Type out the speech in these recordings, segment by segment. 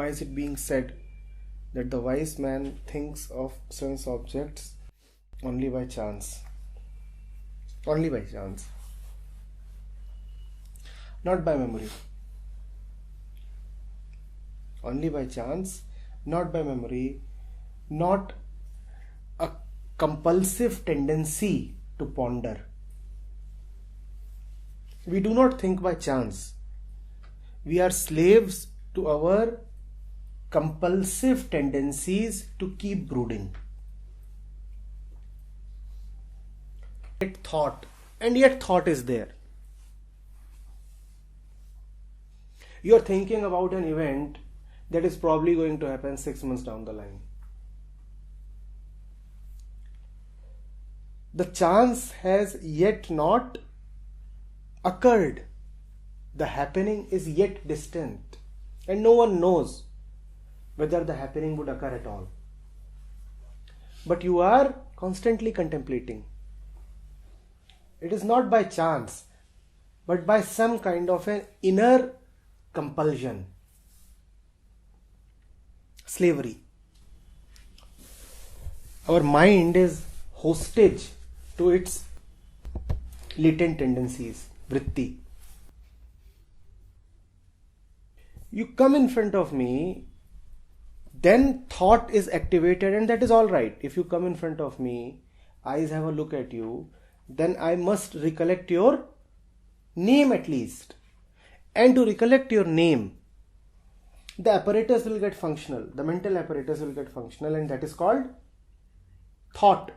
why is it being said that the wise man thinks of sense objects only by chance? Only by chance. Not by memory. Only by chance, not by memory, not a compulsive tendency to ponder. We do not think by chance. We are slaves to our compulsive tendencies to keep brooding. Yet thought is there. You are thinking about an event that is probably going to happen 6 months down the line. The chance has yet not occurred. The happening is yet distant, and no one knows whether the happening would occur at all. But you are constantly contemplating. It is not by chance, but by some kind of an inner compulsion. Slavery. Our mind is hostage to its latent tendencies, vritti. You come in front of me, then thought is activated, and that is all right. If you come in front of me, eyes have a look at you, then I must recollect your name at least. And to recollect your name, the apparatus will get functional. The mental apparatus will get functional, and that is called thought.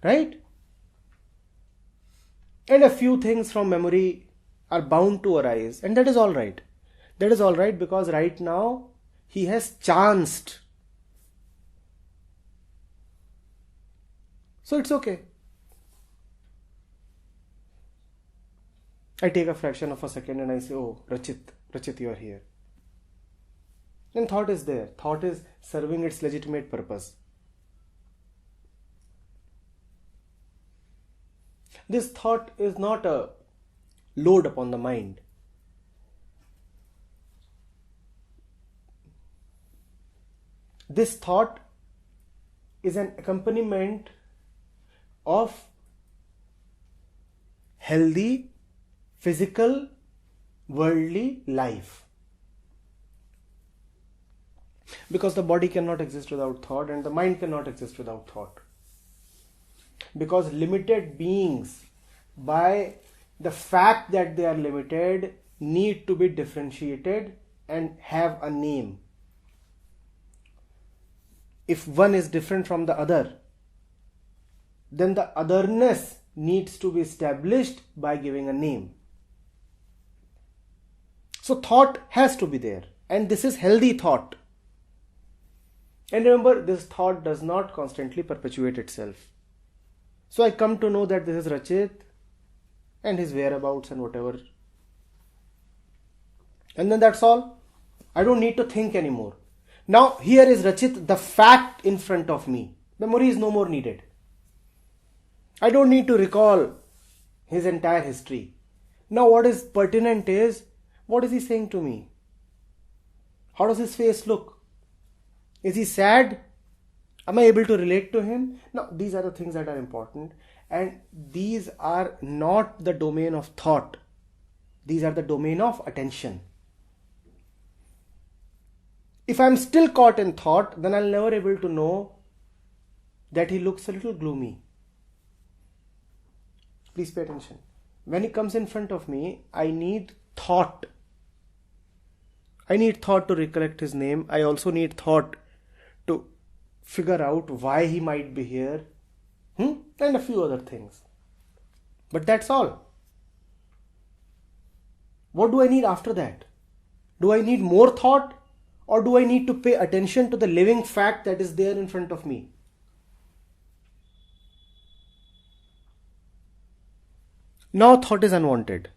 Right? And a few things from memory are bound to arise, and that is all right. That is all right, because right now he has chanced. So it's okay. I take a fraction of a second and I say, oh, Rachit, you are here. And thought is there. Thought is serving its legitimate purpose. This thought is not a load upon the mind. This thought is an accompaniment of healthy, physical, worldly life. Because the body cannot exist without thought, and the mind cannot exist without thought. Because limited beings, by the fact that they are limited, need to be differentiated and have a name. If one is different from the other, then the otherness needs to be established by giving a name. So thought has to be there, and this is healthy thought. And remember, this thought does not constantly perpetuate itself. So I come to know that this is Rachit and his whereabouts and whatever. And then that's all. I don't need to think anymore. Now here is Rachit, the fact in front of me. Memory is no more needed. I don't need to recall his entire history. Now what is pertinent is, what is he saying to me? How does his face look? Is he sad? Am I able to relate to him? Now, these are the things that are important, and these are not the domain of thought. These are the domain of attention. If I am still caught in thought, then I'll never able to know that he looks a little gloomy. Please pay attention. When he comes in front of me, I need thought. I need thought to recollect his name. I also need thought to figure out why he might be here, and a few other things. But that's all. What do I need after that? Do I need more thought, or do I need to pay attention to the living fact that is there in front of me? Now thought is unwanted.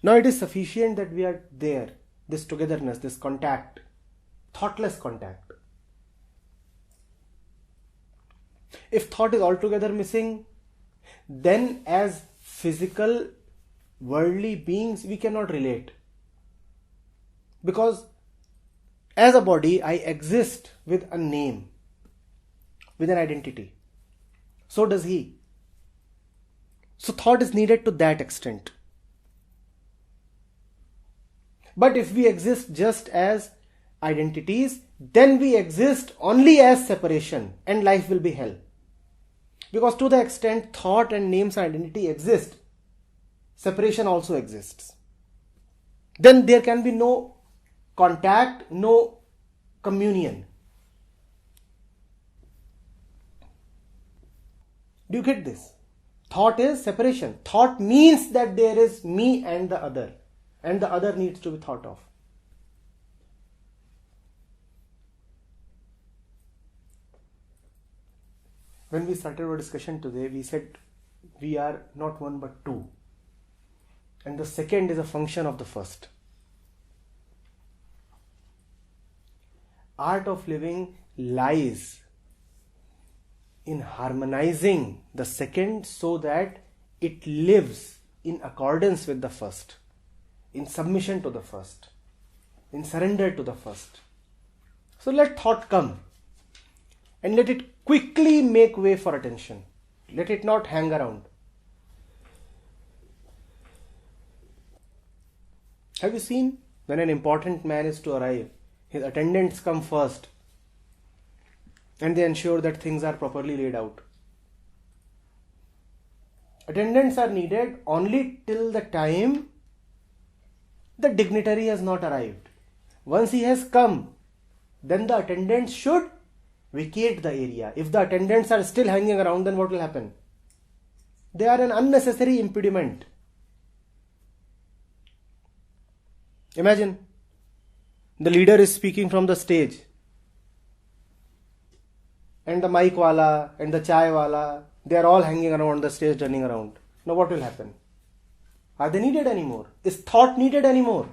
Now it is sufficient that we are there, this togetherness, this contact, thoughtless contact. If thought is altogether missing, then as physical, worldly beings, we cannot relate. Because As a body, I exist with a name, with an identity. So does he. So thought is needed to that extent. But if we exist just as identities, then we exist only as separation, and life will be hell. Because to the extent thought and names and identity exist, separation also exists. Then there can be no contact, no communion. Do you get this? Thought is separation. Thought means that there is me and the other needs to be thought of. When we started our discussion today, we said we are not one but two. And the second is a function of the first. Art of living lies in harmonizing the second so that it lives in accordance with the first, in submission to the first, in surrender to the first. So let thought come and let it quickly make way for attention. Let it not hang around. Have you seen when an important man is to arrive, his attendants come first and they ensure that things are properly laid out. Attendants are needed only till the time the dignitary has not arrived. Once he has come, then the attendants should vacate the area. If the attendants are still hanging around, then what will happen? They are an unnecessary impediment. Imagine the leader is speaking from the stage and the mic wala and the chai wala, they are all hanging around the stage, turning around. Now what will happen? Are they needed anymore? Is thought needed anymore?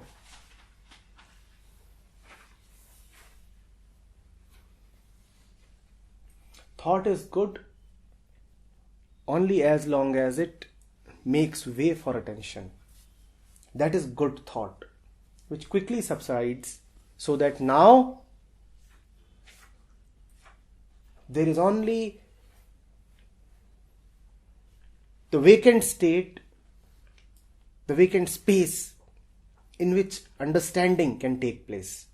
Thought is good only as long as it makes way for attention. That is good thought, which quickly subsides so that now there is only the vacant state, the vacant space in which understanding can take place.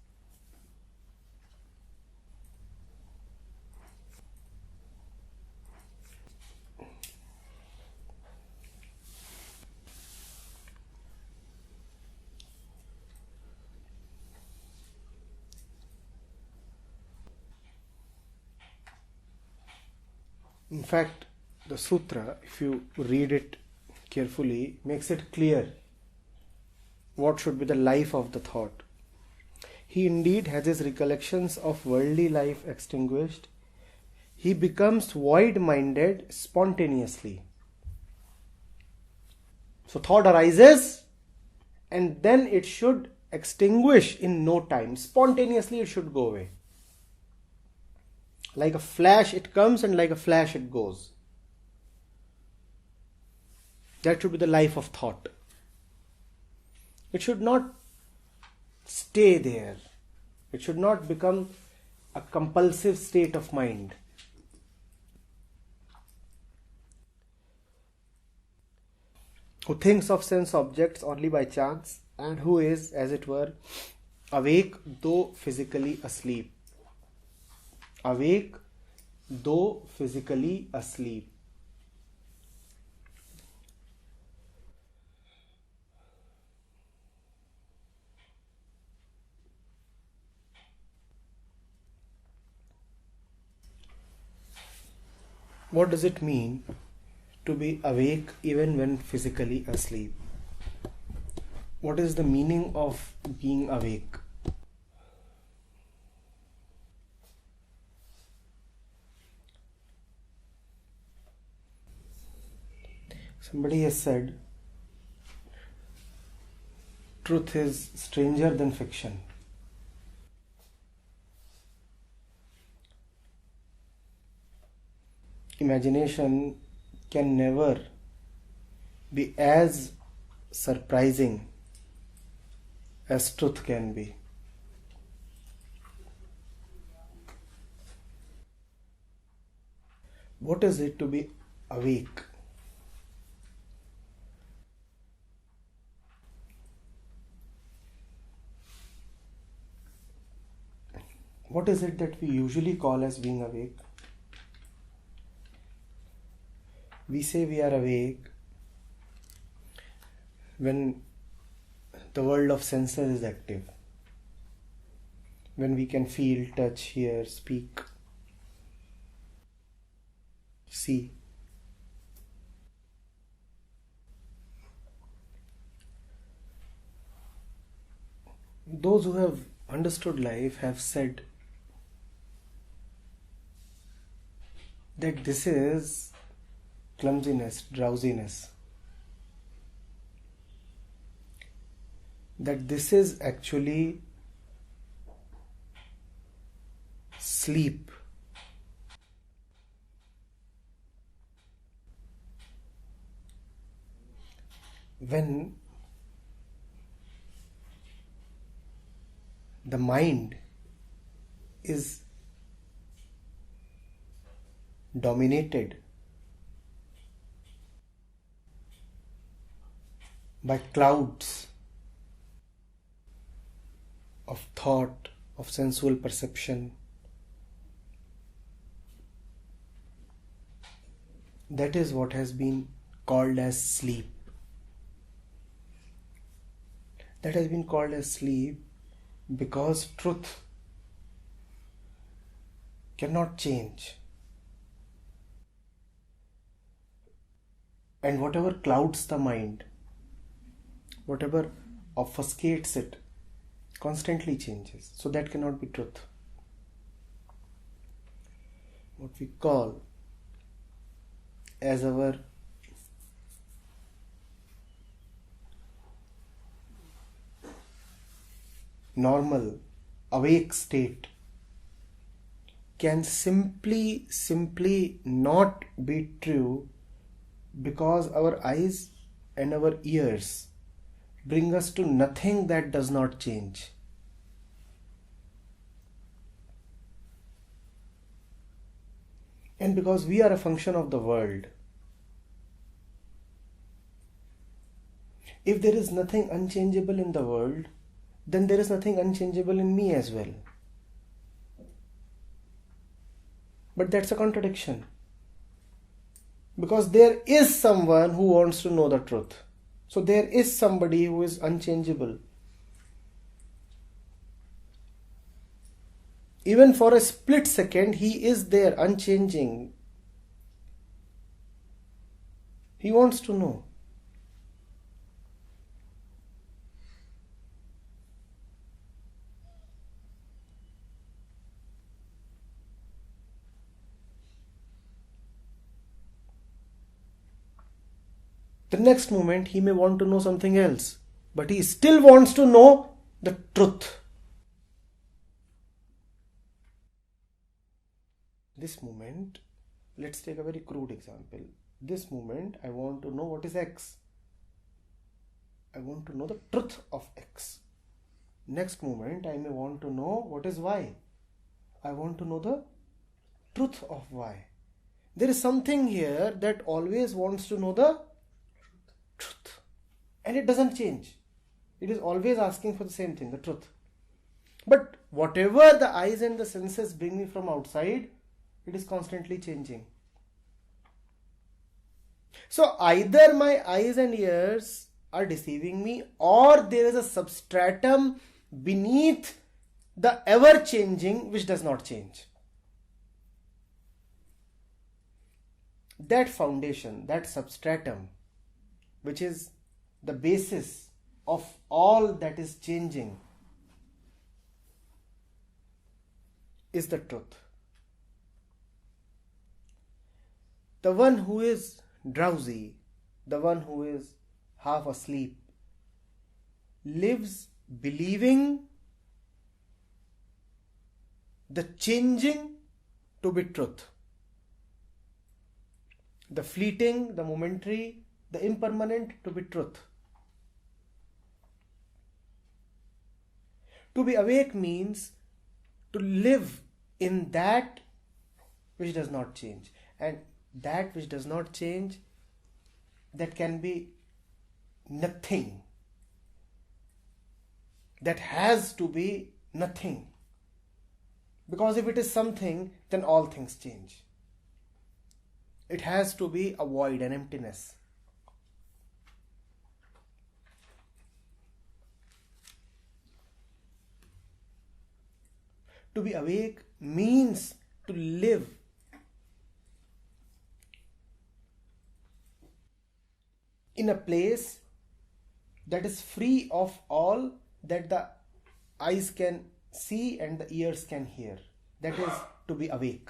In fact, the sutra, if you read it carefully, makes it clear what should be the life of the thought. He indeed has his recollections of worldly life extinguished. He becomes void-minded spontaneously. So thought arises and then it should extinguish in no time. Spontaneously it should go away. Like a flash it comes and like a flash it goes. That should be the life of thought. It should not stay there. It should not become a compulsive state of mind. Who thinks of sense objects only by chance and who is, as it were, awake though physically asleep. Awake though physically asleep. What does it mean to be awake even when physically asleep? What is the meaning of being awake? Somebody has said, truth is stranger than fiction. Imagination can never be as surprising as truth can be. What is it to be awake? What is it that we usually call as being awake? We say we are awake when the world of senses is active, when we can feel, touch, hear, speak, see. Those who have understood life have said that this is clumsiness, drowsiness. That this is actually sleep. When the mind is dominated by clouds of thought, of sensual perception, that is what has been called as sleep. That has been called as sleep because truth cannot change. And whatever clouds the mind, whatever obfuscates it, constantly changes. So that cannot be truth. What we call as our normal awake state can simply not be true because our eyes and our ears bring us to nothing that does not change. And because we are a function of the world, if there is nothing unchangeable in the world, then there is nothing unchangeable in me as well. But that's a contradiction. Because there is someone who wants to know the truth. So there is somebody who is unchangeable. Even for a split second, he is there, unchanging. He wants to know. The next moment he may want to know something else, but he still wants to know the truth. This moment, let's take a very crude example. This moment I want to know what is X. I want to know the truth of X. Next moment I may want to know what is Y. I want to know the truth of Y. There is something here that always wants to know the truth. And it doesn't change. It is always asking for the same thing, the truth. But whatever the eyes and the senses bring me from outside, it is constantly changing. So either my eyes and ears are deceiving me, or there is a substratum beneath the ever-changing which does not change. That foundation, that substratum, which is the basis of all that is changing, is the truth. The one who is drowsy, the one who is half asleep, lives believing the changing to be truth. The fleeting, the momentary, the impermanent to be truth. To be awake means to live in that which does not change. And that which does not change, that can be nothing. That has to be nothing. Because if it is something, then all things change. It has to be a void, an emptiness. To be awake means to live in a place that is free of all that the eyes can see and the ears can hear. That is to be awake.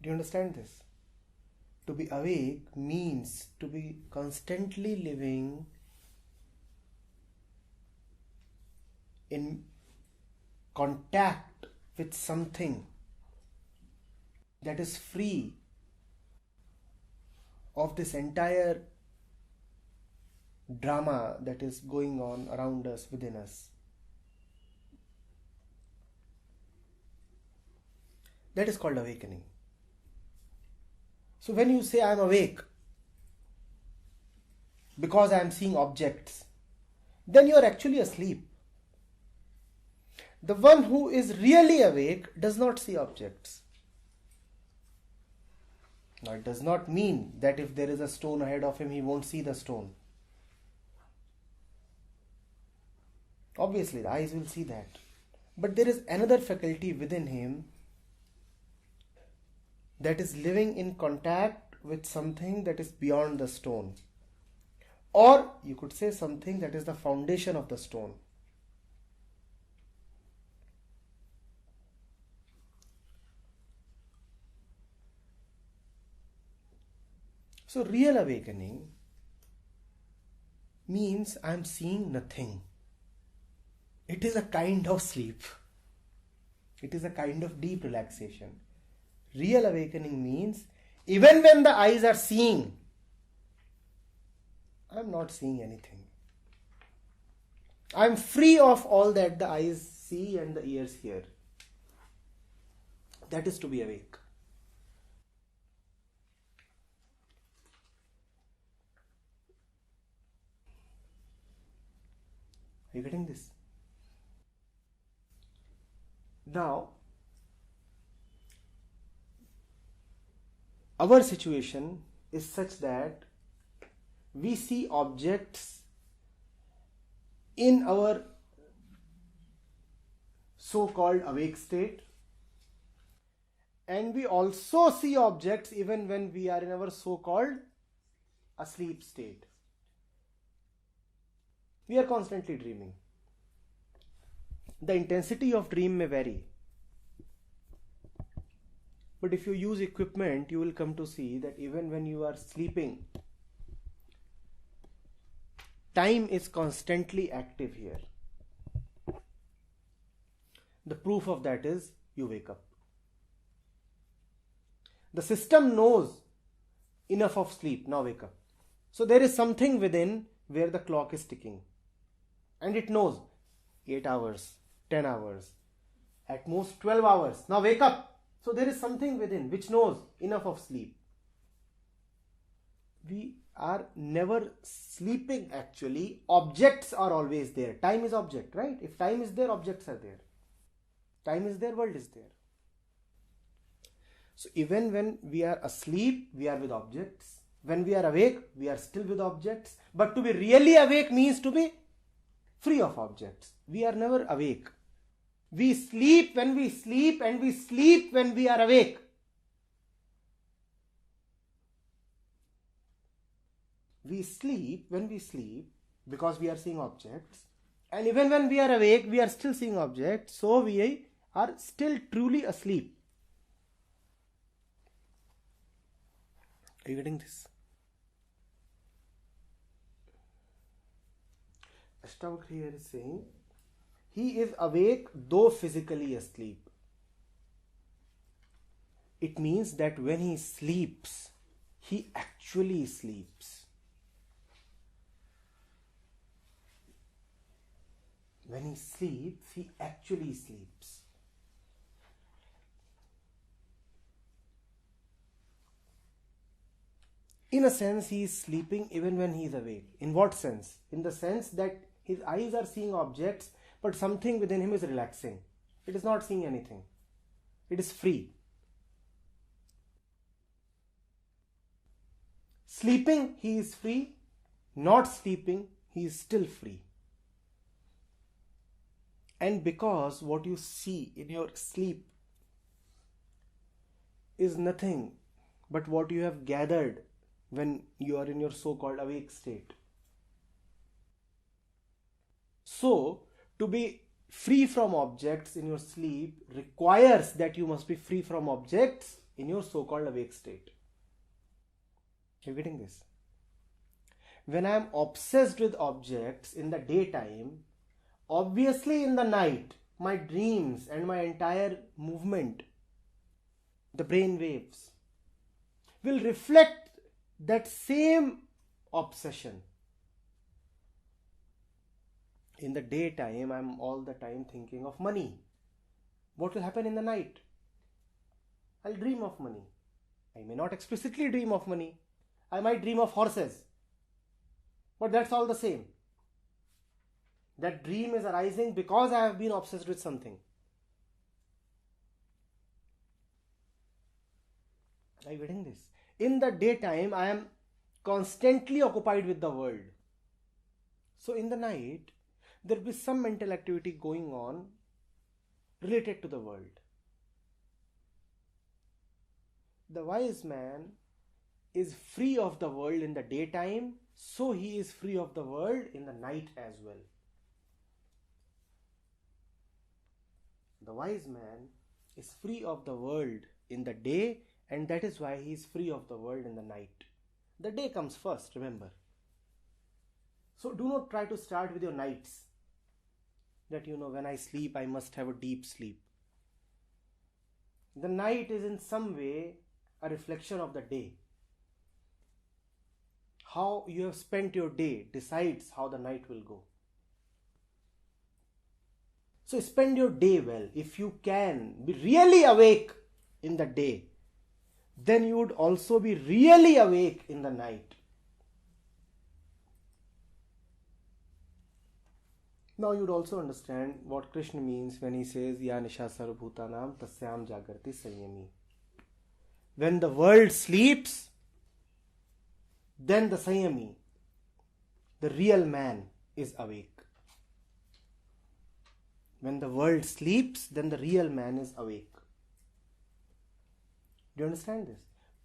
Do you understand this? To be awake means to be constantly living in contact with something that is free of this entire drama that is going on around us, within us. That is called awakening. So when you say I am awake because I am seeing objects, then you are actually asleep. The one who is really awake does not see objects. Now it does not mean that if there is a stone ahead of him, he won't see the stone. Obviously the eyes will see that. But there is another faculty within him that is living in contact with something that is beyond the stone. Or you could say something that is the foundation of the stone. So real awakening means I am seeing nothing. It is a kind of sleep. It is a kind of deep relaxation. Real awakening means even when the eyes are seeing, I am not seeing anything. I am free of all that the eyes see and the ears hear. That is to be awake. Are you getting this? Now, our situation is such that we see objects in our so-called awake state, and we also see objects even when we are in our so-called asleep state. We are constantly dreaming. The intensity of dream may vary. But if you use equipment, you will come to see that even when you are sleeping, time is constantly active here. The proof of that is you wake up. The system knows enough of sleep, now wake up. So there is something within where the clock is ticking. And it knows 8 hours, 10 hours, at most 12 hours. Now wake up. So there is something within which knows enough of sleep. We are never sleeping actually. Objects are always there. Time is object, right? If time is there, objects are there. Time is there, world is there. So even when we are asleep, we are with objects. When we are awake, we are still with objects. But to be really awake means to be free of objects. We are never awake. We sleep when we sleep, and we sleep when we are awake. We sleep when we sleep because we are seeing objects, and even when we are awake, we are still seeing objects, so we are still truly asleep. Are you getting this? Ashtavakra here is saying, he is awake though physically asleep. It means that when he sleeps, he actually sleeps. when he sleeps, he actually sleeps. In a sense, he is sleeping even when he is awake. In what sense? In the sense that his eyes are seeing objects, but something within him is relaxing. It is not seeing anything. It is free. Sleeping, he is free. Not sleeping, he is still free. And because what you see in your sleep is nothing but what you have gathered when you are in your so-called awake state. So, to be free from objects in your sleep requires that you must be free from objects in your so-called awake state. You're getting this? When I am obsessed with objects in the daytime, obviously in the night, my dreams and my entire movement, the brain waves, will reflect that same obsession. In the daytime, I'm all the time thinking of money. What will happen in the night? I'll dream of money. I may not explicitly dream of money. I might dream of horses. But that's all the same. That dream is arising because I have been obsessed with something. Are you getting this? In the daytime, I am constantly occupied with the world. So in the night, there will be some mental activity going on related to the world. The wise man is free of the world in the daytime, so he is free of the world in the night as well. The wise man is free of the world in the day, and that is why he is free of the world in the night. The day comes first, remember. So do not try to start with your nights. That when I sleep, I must have a deep sleep. The night is in some way a reflection of the day. How you have spent your day decides how the night will go. So spend your day well. If you can be really awake in the day, then you would also be really awake in the night. Now you would also understand what Krishna means when he says, Ya nisha sarvabhutanam tasyam jagarti sanyami. When the world sleeps, then the sanyami, the real man, is awake. When the world sleeps, then the real man is awake. Do you understand this?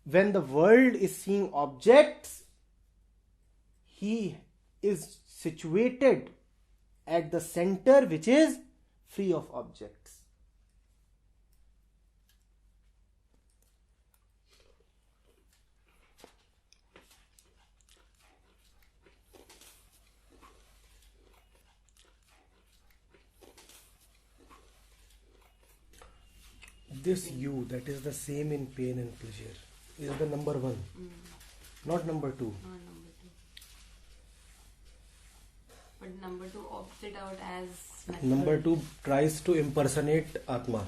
When the world is seeing objects, he is situated at the center which is free of objects. This you that is the same in pain and pleasure is the number one, not number two. Not number two. But number two opts it out as method. Number two tries to impersonate Atma.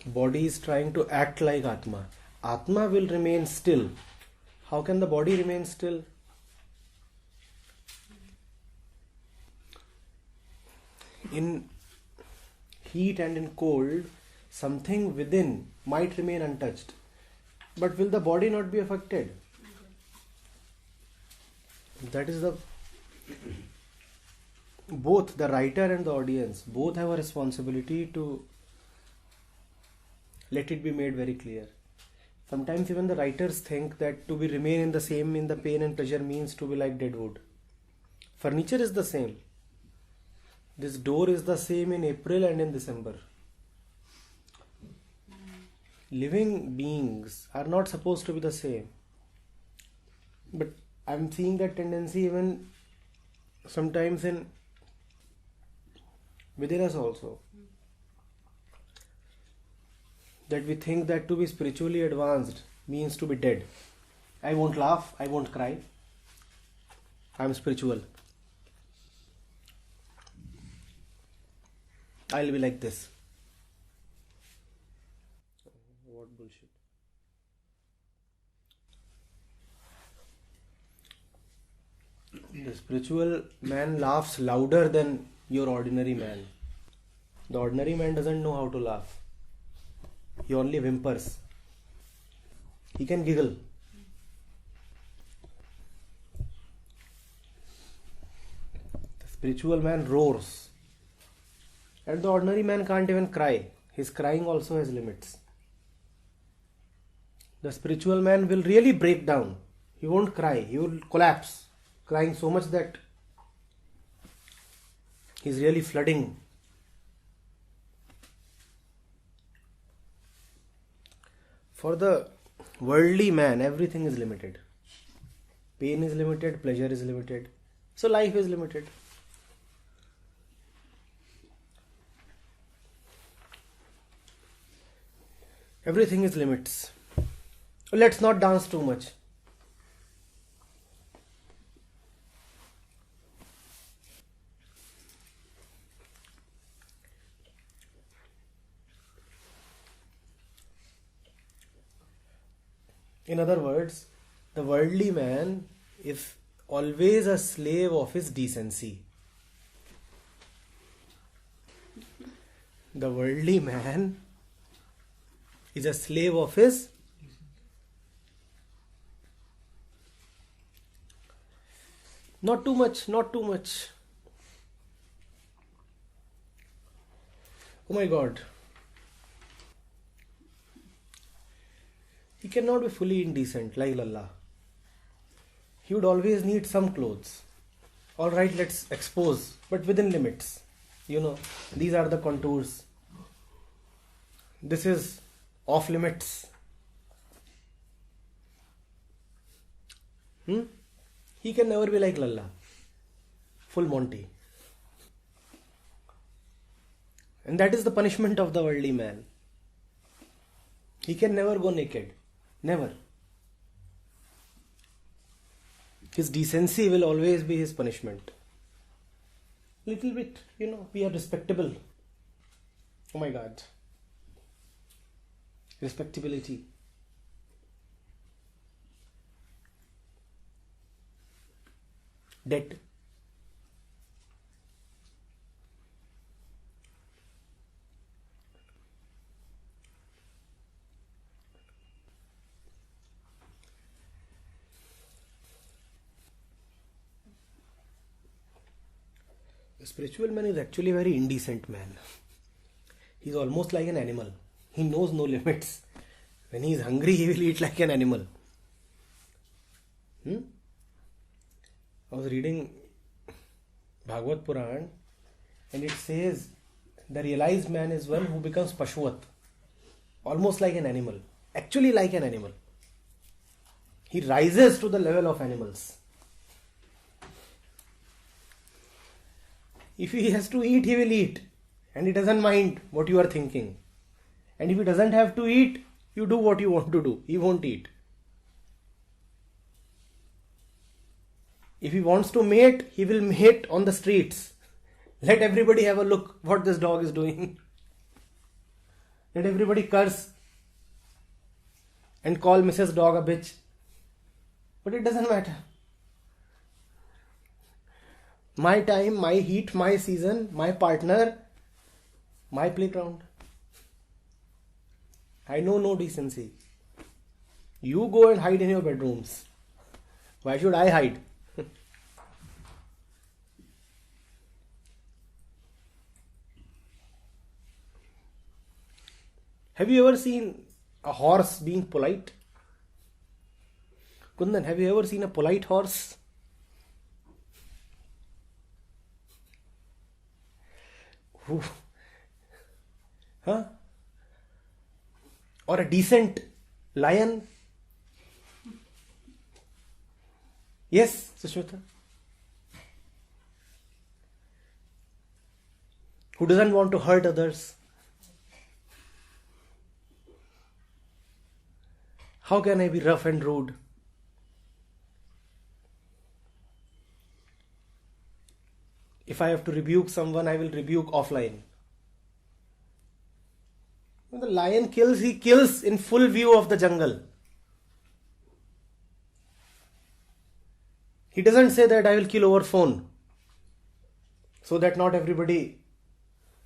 Body is trying to act like Atma. Atma will remain still. How can the body remain still? In heat and in cold, something within might remain untouched. But will the body not be affected? That is both the writer and the audience, both have a responsibility to let it be made very clear. Sometimes even the writers think that to be remain in the same in the pain and pleasure means to be like Deadwood. Furniture is the same. This door is the same in April and in December. Living beings are not supposed to be the same. But I'm seeing that tendency even sometimes within us also. That we think that to be spiritually advanced means to be dead. I won't laugh, I won't cry. I'm spiritual. I'll be like this. What bullshit. The spiritual man laughs louder than your ordinary man. The ordinary man doesn't know how to laugh. He only whimpers. He can giggle. The spiritual man roars. And the ordinary man can't even cry. His crying also has limits. The spiritual man will really break down. He won't cry. He will collapse. Crying so much that he's really flooding. For the worldly man, everything is limited. Pain is limited, pleasure is limited. So life is limited. Everything is limits. Let's not dance too much. In other words, the worldly man is always a slave of his decency. The worldly man is a slave of his not too much. Oh my God. He cannot be fully indecent like Lalla. He would always need some clothes. Alright, let's expose, but within limits. These are the contours. This is off limits. He can never be like Lalla. Full Monty. And that is the punishment of the worldly man. He can never go naked. Never. His decency will always be his punishment. Little bit, we are respectable. Oh my God. Respectability. Debt. The spiritual man is actually a very indecent man. He's almost like an animal. He knows no limits. When he is hungry, he will eat like an animal. I was reading Bhagavad Puran, and it says the realized man is one who becomes Pashwat, almost like an animal, actually like an animal. He rises to the level of animals. If he has to eat, he will eat, and he doesn't mind what you are thinking. And if he doesn't have to eat, you do what you want to do. He won't eat. If he wants to mate, he will mate on the streets. Let everybody have a look what this dog is doing. Let everybody curse and call Mrs. Dog a bitch. But it doesn't matter. My time, my heat, my season, my partner, my playground. I know no decency. You go and hide in your bedrooms. Why should I hide? Have you ever seen a horse being polite? Kundan, have you ever seen a polite horse? Huh? Or a decent lion? Yes, Sushmita? Who doesn't want to hurt others? How can I be rough and rude? If I have to rebuke someone, I will rebuke offline. When the lion kills, he kills in full view of the jungle. He doesn't say that I will kill over phone, so that not everybody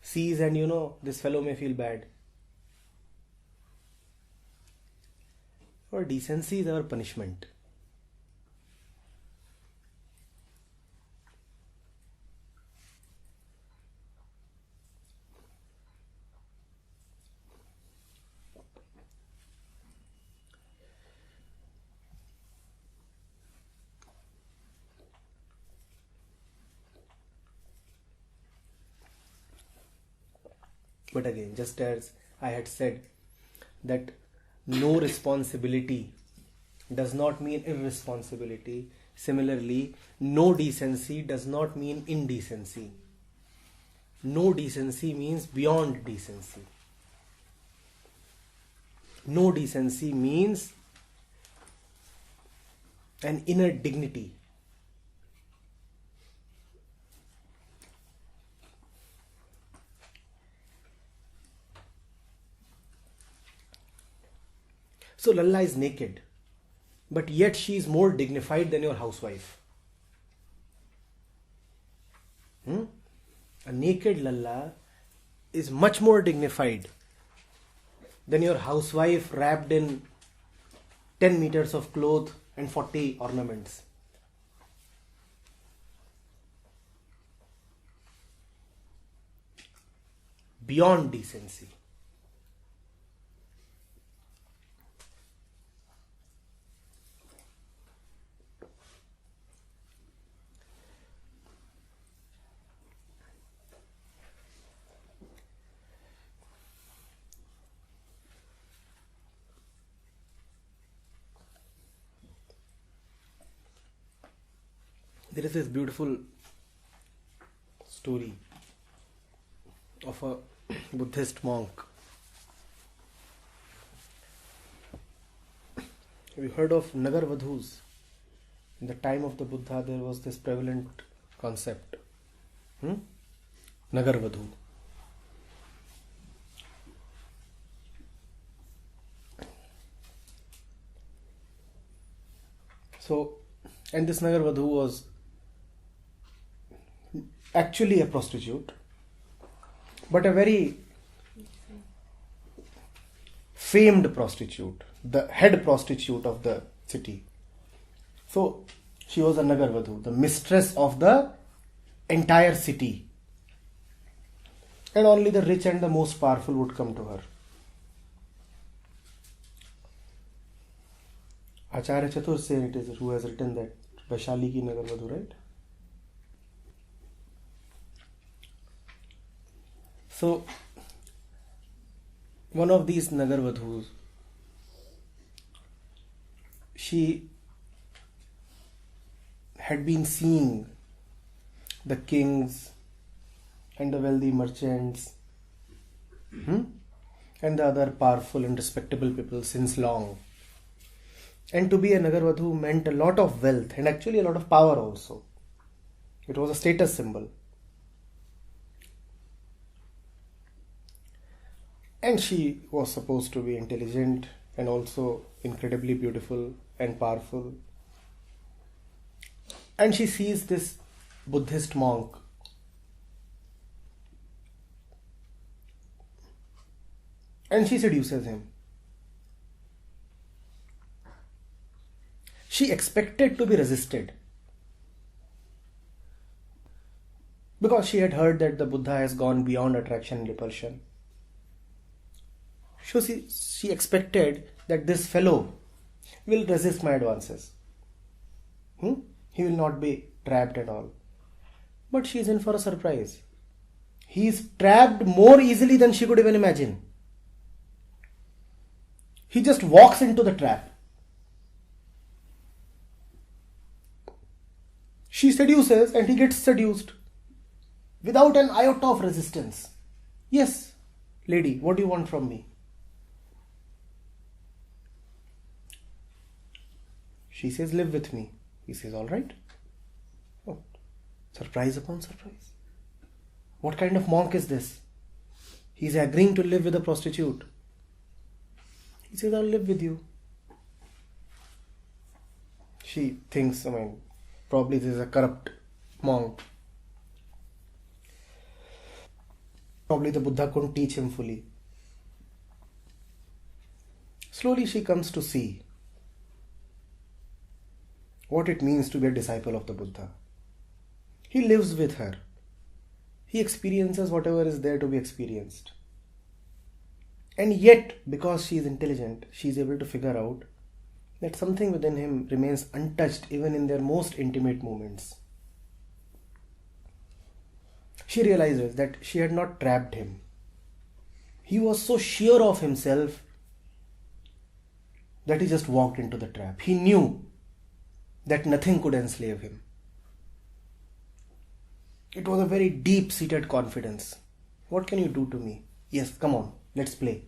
sees and this fellow may feel bad. Our decency is our punishment. But again, just as I had said, that no responsibility does not mean irresponsibility. Similarly, no decency does not mean indecency. No decency means beyond decency. No decency means an inner dignity. So Lalla is naked, but yet she is more dignified than your housewife. A naked Lalla is much more dignified than your housewife wrapped in 10 meters of cloth and 40 ornaments. Beyond decency. There is this beautiful story of a Buddhist monk. Have you heard of Nagar Vadhus? In the time of the Buddha, there was this prevalent concept. Nagar Vadhu. So, and this Nagar Vadhu was actually a prostitute, but a very famed prostitute, the head prostitute of the city. So she was a Nagar Vadhu, the mistress of the entire city, and only the rich and the most powerful would come to her. Acharya Chatursen it is who has written that Vaishali ki Nagar Vadhu, right? So, one of these Nagar Vadhus, she had been seeing the kings and the wealthy merchants and the other powerful and respectable people since long. And to be a Nagar Vadhu meant a lot of wealth and actually a lot of power also. It was a status symbol. And she was supposed to be intelligent and also incredibly beautiful and powerful. And she sees this Buddhist monk. And she seduces him. She expected to be resisted, because she had heard that the Buddha has gone beyond attraction and repulsion. So she expected that this fellow will resist my advances. He will not be trapped at all. But she is in for a surprise. He is trapped more easily than she could even imagine. He just walks into the trap. She seduces and he gets seduced without an iota of resistance. Yes, lady, what do you want from me? She says, live with me. He says, all right. Oh, surprise upon surprise. What kind of monk is this? He's agreeing to live with a prostitute. He says, I'll live with you. She thinks, probably this is a corrupt monk. Probably the Buddha couldn't teach him fully. Slowly she comes to see what it means to be a disciple of the Buddha. He lives with her. He experiences whatever is there to be experienced. And yet, because she is intelligent, she is able to figure out that something within him remains untouched even in their most intimate moments. She realizes that she had not trapped him. He was so sure of himself that he just walked into the trap. He knew that nothing could enslave him. It was a very deep-seated confidence. What can you do to me? Yes, come on, let's play.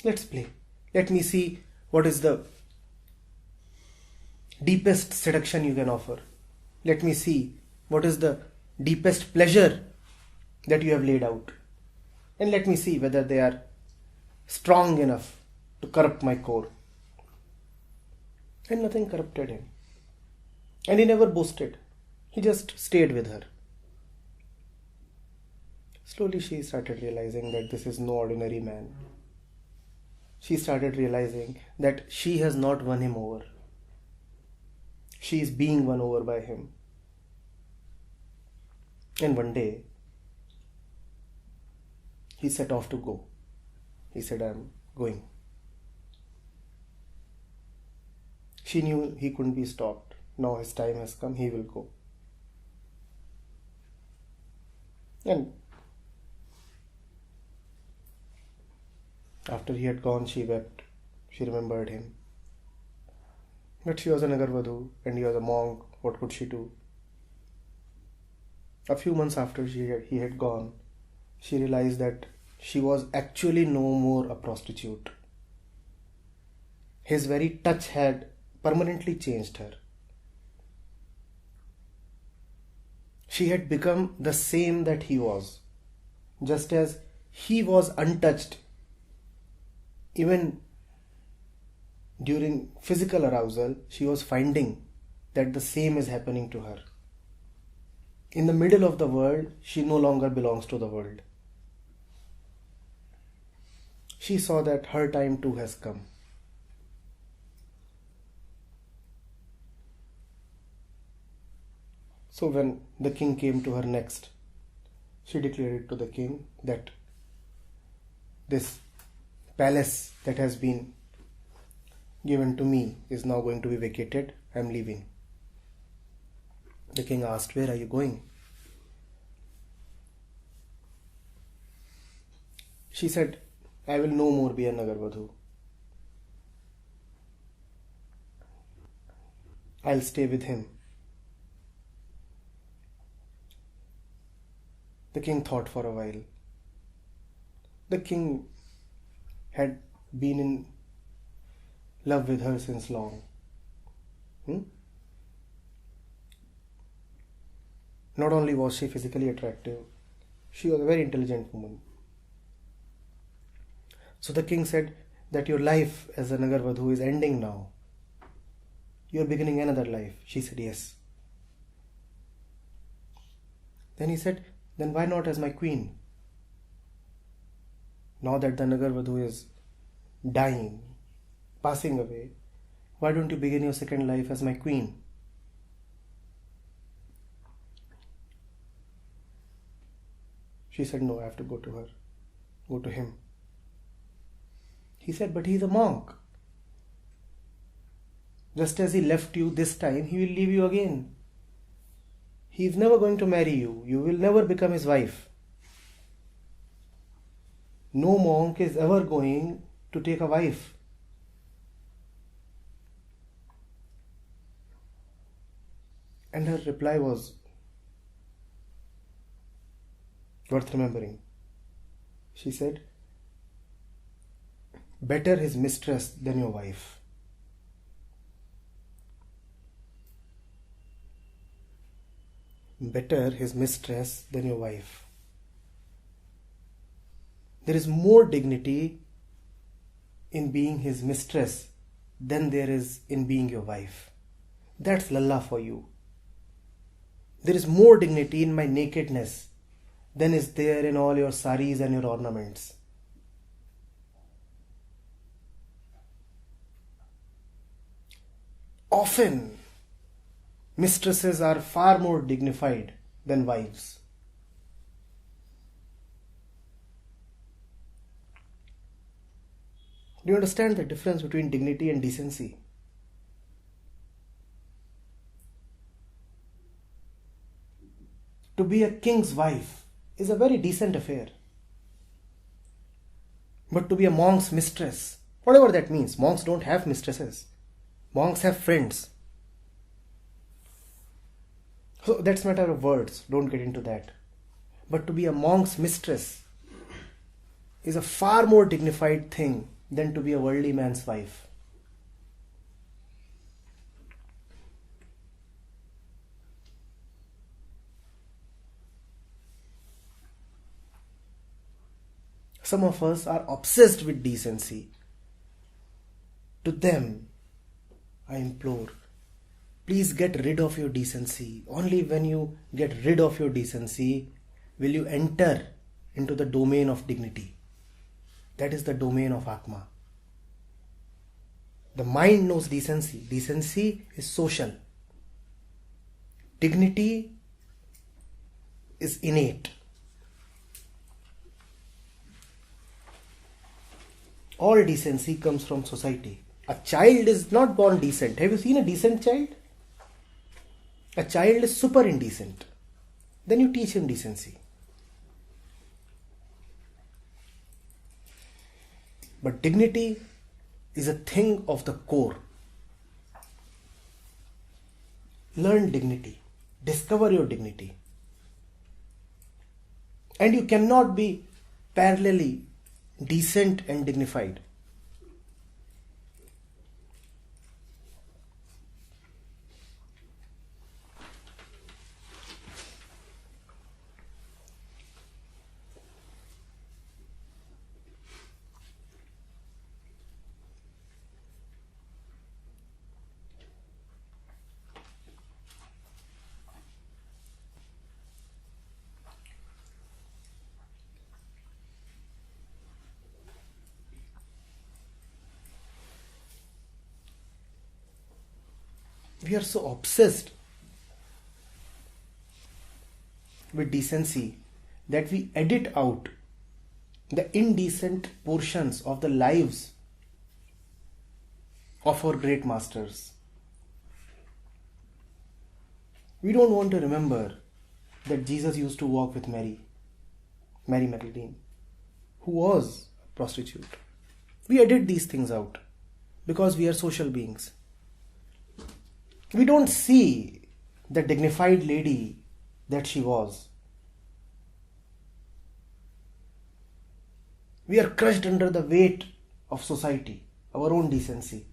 Let's play. Let me see what is the deepest seduction you can offer. Let me see what is the deepest pleasure that you have laid out. And let me see whether they are strong enough to corrupt my core. And nothing corrupted him. And he never boasted. He just stayed with her. Slowly she started realizing that this is no ordinary man. She started realizing that she has not won him over. She is being won over by him. And one day, he set off to go. He said, I'm going. She knew he couldn't be stopped. Now his time has come, he will go. And after he had gone, she wept. She remembered him. But she was a Nagarvadhu and he was a monk. What could she do? A few months after he had gone, she realized that she was actually no more a prostitute. His very touch had permanently changed her. She had become the same that he was. Just as he was untouched, even during physical arousal, she was finding that the same is happening to her. In the middle of the world, she no longer belongs to the world. She saw that her time too has come. So when the king came to her next, she declared to the king that this palace that has been given to me is now going to be vacated. I am leaving. The king asked, where are you going? She said, I will no more be a Nagarvadhu. I'll stay with him. The king thought for a while. The king had been in love with her since long. Not only was she physically attractive, she was a very intelligent woman. So the king said that your life as a Nagarvadhu is ending now. You are beginning another life. She said yes. Then he said, then why not as my queen? Now that the Nagarvadhu is dying, passing away, why don't you begin your second life as my queen? She said, no, I have to go to her. Go to him. He said, but he's a monk. Just as he left you this time, he will leave you again. He is never going to marry you. You will never become his wife. No monk is ever going to take a wife. And her reply was worth remembering. She said, better his mistress than your wife. better his mistress than your wife. There is more dignity in being his mistress than there is in being your wife. That's lalla for you. There is more dignity in my nakedness than is there in all your saris and your ornaments. Often, mistresses are far more dignified than wives. Do you understand the difference between dignity and decency? To be a king's wife is a very decent affair. But to be a monk's mistress, whatever that means, monks don't have mistresses. Monks have friends. So that's a matter of words, don't get into that. But to be a monk's mistress is a far more dignified thing than to be a worldly man's wife. Some of us are obsessed with decency. To them, I implore, please get rid of your decency. Only when you get rid of your decency will you enter into the domain of dignity. That is the domain of Atma. The mind knows decency. Decency is social. Dignity is innate. All decency comes from society. A child is not born decent. Have you seen a decent child? A child is super indecent. Then you teach him decency. But dignity is a thing of the core. Learn dignity. Discover your dignity. And you cannot be parallelly decent and dignified. We are so obsessed with decency that we edit out the indecent portions of the lives of our great masters. We don't want to remember that Jesus used to walk with Mary Magdalene, who was a prostitute. We edit these things out because we are social beings. We don't see the dignified lady that she was. We are crushed under the weight of society, our own decency.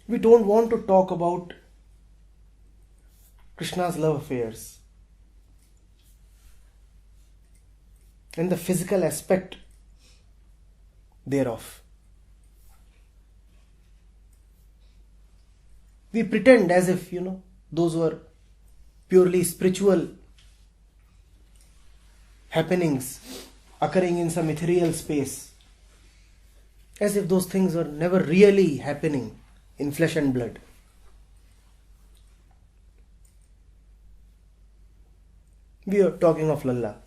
We don't want to talk about Krishna's love affairs and the physical aspect thereof. We pretend as if, those were purely spiritual happenings occurring in some ethereal space, as if those things were never really happening in flesh and blood. We are talking of Lalla.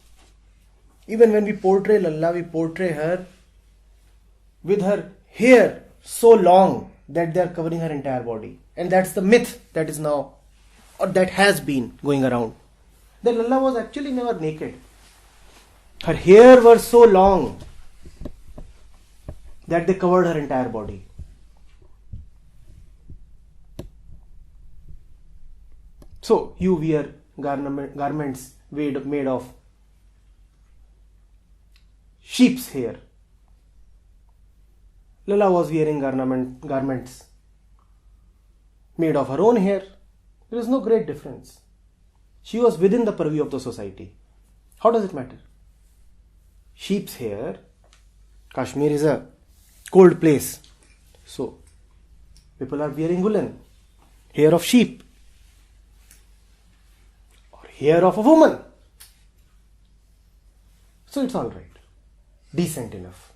Even when we portray Lalla, we portray her with her hair so long that they are covering her entire body. And that's the myth that is now, or that has been going around. That Lalla was actually never naked. Her hair were so long that they covered her entire body. So you wear garments made of sheep's hair. Lila was wearing garments made of her own hair. There is no great difference. She was within the purview of the society. How does it matter? Sheep's hair. Kashmir is a cold place. So, people are wearing woolen. Hair of sheep. Or hair of a woman. So it's alright. Decent enough.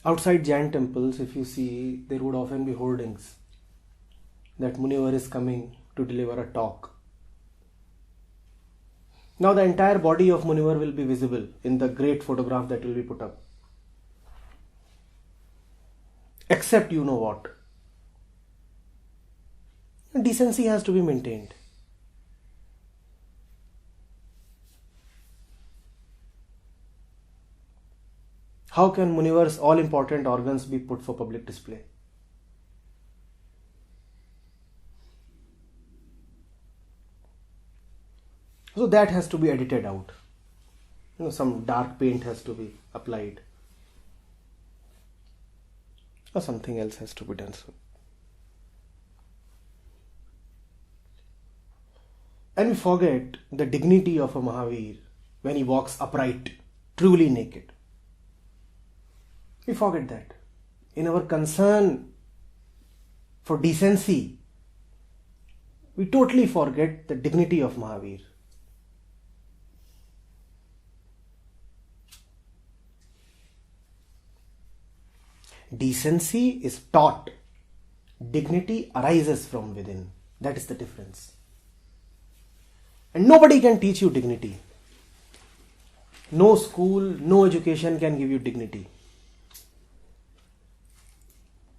Outside Jain temples, if you see, there would often be hoardings that Munivar is coming to deliver a talk. Now the entire body of Munivar will be visible in the great photograph that will be put up. Except you know what? Decency has to be maintained. How can Munivar's all-important organs be put for public display? So that has to be edited out. Some dark paint has to be applied. Or something else has to be done. And we forget the dignity of a Mahavir when he walks upright, truly naked. We forget that. In our concern for decency, we totally forget the dignity of Mahavir. Decency is taught. Dignity arises from within. That is the difference. And nobody can teach you dignity. No school, no education can give you dignity.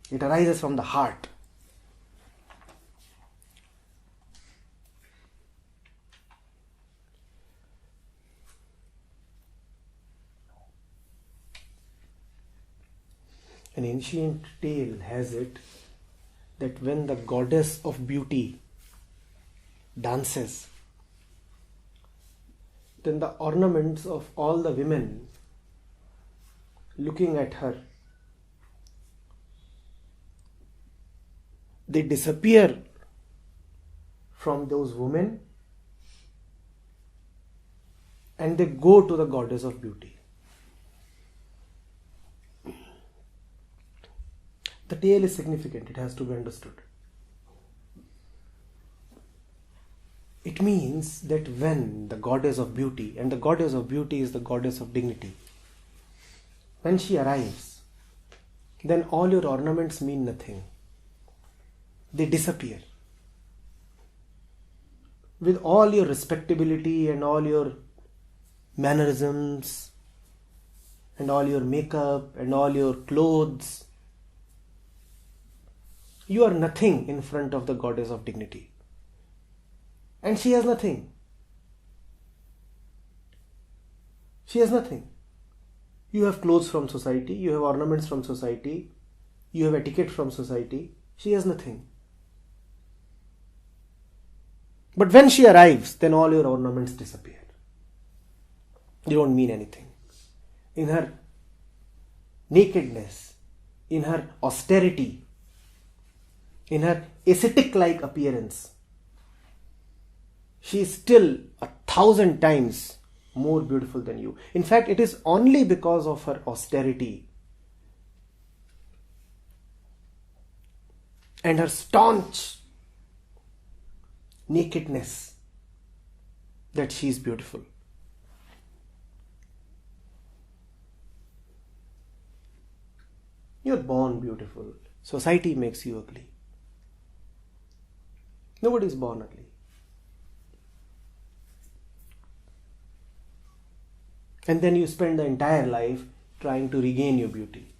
It arises from the heart. An ancient tale has it that when the goddess of beauty dances, then the ornaments of all the women looking at her, they disappear from those women and they go to the goddess of beauty. The tale is significant, it has to be understood. It means that when the goddess of beauty, and the goddess of beauty is the goddess of dignity, when she arrives, then all your ornaments mean nothing. They disappear. With all your respectability and all your mannerisms and all your makeup and all your clothes, you are nothing in front of the goddess of dignity. And she has nothing. She has nothing. You have clothes from society, you have ornaments from society, you have etiquette from society. She has nothing. But when she arrives, then all your ornaments disappear. They don't mean anything. In her nakedness, in her austerity, in her ascetic-like appearance, she is still 1,000 times more beautiful than you. In fact, it is only because of her austerity and her staunch nakedness that she is beautiful. You are born beautiful. Society makes you ugly. Nobody is born ugly. And then you spend the entire life trying to regain your beauty.